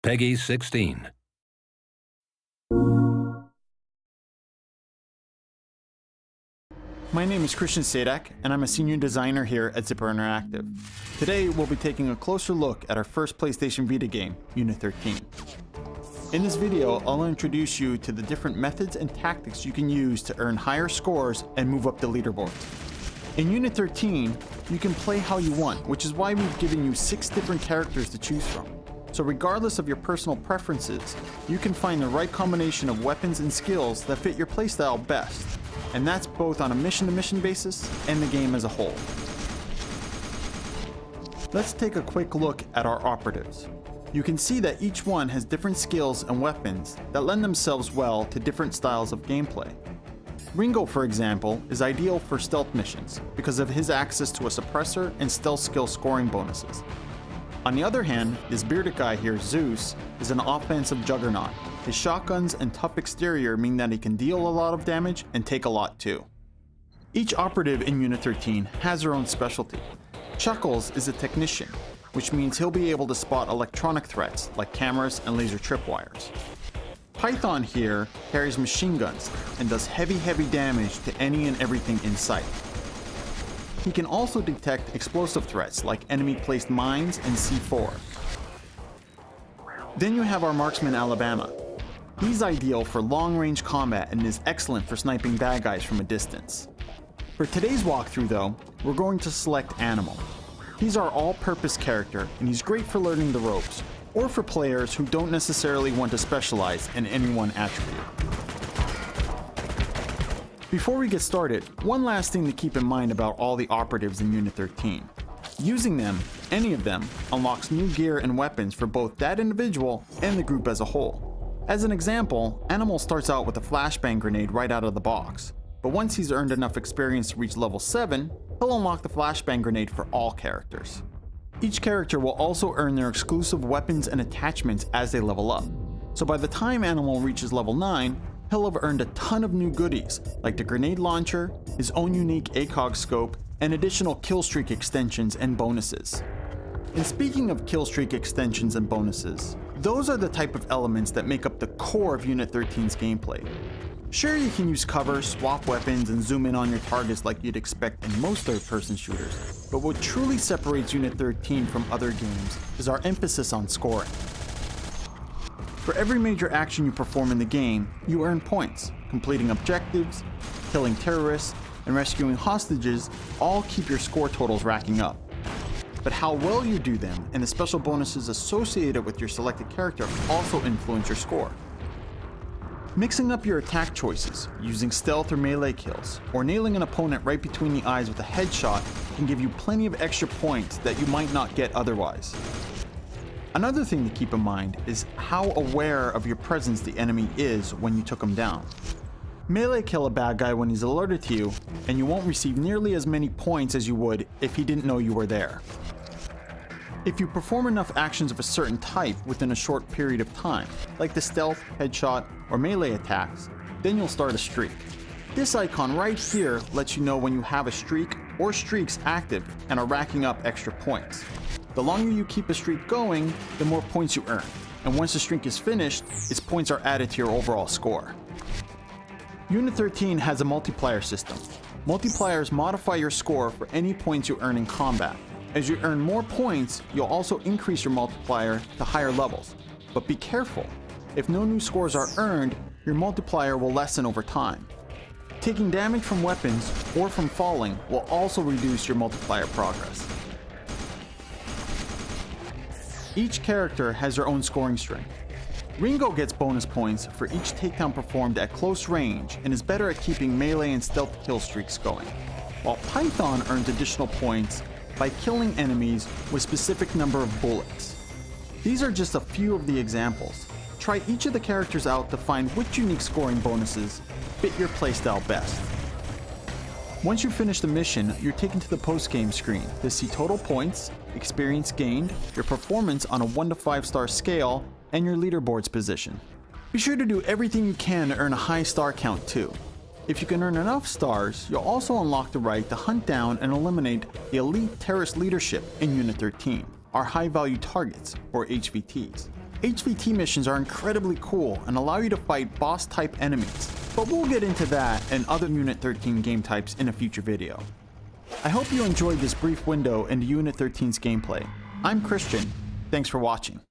Peggy 16. My name is Christian Sadak, and I'm a senior designer here at Zipper Interactive. Today, we'll be taking a closer look at our first PlayStation Vita game, Unit 13. In this video, I'll introduce you to the different methods and tactics you can use to earn higher scores and move up the leaderboard. In Unit 13, you can play how you want, which is why we've given you 6 different characters to choose from. So regardless of your personal preferences, you can find the right combination of weapons and skills that fit your playstyle best. And that's both on a mission-to-mission basis and the game as a whole. Let's take a quick look at our operatives. You can see that each one has different skills and weapons that lend themselves well to different styles of gameplay. Ringo, for example, is ideal for stealth missions because of his access to a suppressor and stealth skill scoring bonuses. On the other hand, this bearded guy here, Zeus, is an offensive juggernaut. His shotguns and tough exterior mean that he can deal a lot of damage and take a lot too. Each operative in Unit 13 has their own specialty. Chuckles is a technician, which means he'll be able to spot electronic threats like cameras and laser tripwires. Python here carries machine guns and does heavy damage to any and everything in sight. He can also detect explosive threats like enemy-placed mines and C4. Then you have our marksman Alabama. He's ideal for long-range combat and is excellent for sniping bad guys from a distance. For today's walkthrough though, we're going to select Animal. He's our all-purpose character and he's great for learning the ropes, or for players who don't necessarily want to specialize in any one attribute. Before we get started, one last thing to keep in mind about all the operatives in Unit 13. Using them, any of them, unlocks new gear and weapons for both that individual and the group as a whole. As an example, Animal starts out with a flashbang grenade right out of the box, but once he's earned enough experience to reach level 7, he'll unlock the flashbang grenade for all characters. Each character will also earn their exclusive weapons and attachments as they level up, so by the time Animal reaches level 9, he'll have earned a ton of new goodies, like the grenade launcher, his own unique ACOG scope, and additional killstreak extensions and bonuses. And speaking of killstreak extensions and bonuses, those are the type of elements that make up the core of Unit 13's gameplay. Sure, you can use cover, swap weapons, and zoom in on your targets like you'd expect in most third-person shooters, but what truly separates Unit 13 from other games is our emphasis on scoring. For every major action you perform in the game, you earn points. Completing objectives, killing terrorists, and rescuing hostages all keep your score totals racking up. But how well you do them and the special bonuses associated with your selected character also influence your score. Mixing up your attack choices, using stealth or melee kills, or nailing an opponent right between the eyes with a headshot can give you plenty of extra points that you might not get otherwise. Another thing to keep in mind is how aware of your presence the enemy is when you took him down. Melee kill a bad guy when he's alerted to you, and you won't receive nearly as many points as you would if he didn't know you were there. If you perform enough actions of a certain type within a short period of time, like the stealth, headshot, or melee attacks, then you'll start a streak. This icon right here lets you know when you have a streak or streaks active and are racking up extra points. The longer you keep a streak going, the more points you earn, and once the streak is finished, its points are added to your overall score. Unit 13 has a multiplier system. Multipliers modify your score for any points you earn in combat. As you earn more points, you'll also increase your multiplier to higher levels. But be careful, if no new scores are earned, your multiplier will lessen over time. Taking damage from weapons or from falling will also reduce your multiplier progress. Each character has their own scoring strength. Ringo gets bonus points for each takedown performed at close range and is better at keeping melee and stealth kill streaks going, while Python earns additional points by killing enemies with specific number of bullets. These are just a few of the examples. Try each of the characters out to find which unique scoring bonuses fit your playstyle best. Once you finish the mission, you're taken to the post-game screen to see total points, experience gained, your performance on a 1 to 5 star scale, and your leaderboard's position. Be sure to do everything you can to earn a high star count too. If you can earn enough stars, you'll also unlock the right to hunt down and eliminate the elite terrorist leadership in Unit 13. are high value targets, or HVTs. HVT missions are incredibly cool and allow you to fight boss type enemies, but we'll get into that and other Unit 13 game types in a future video. I hope you enjoyed this brief window into Unit 13's gameplay. I'm Christian, thanks for watching.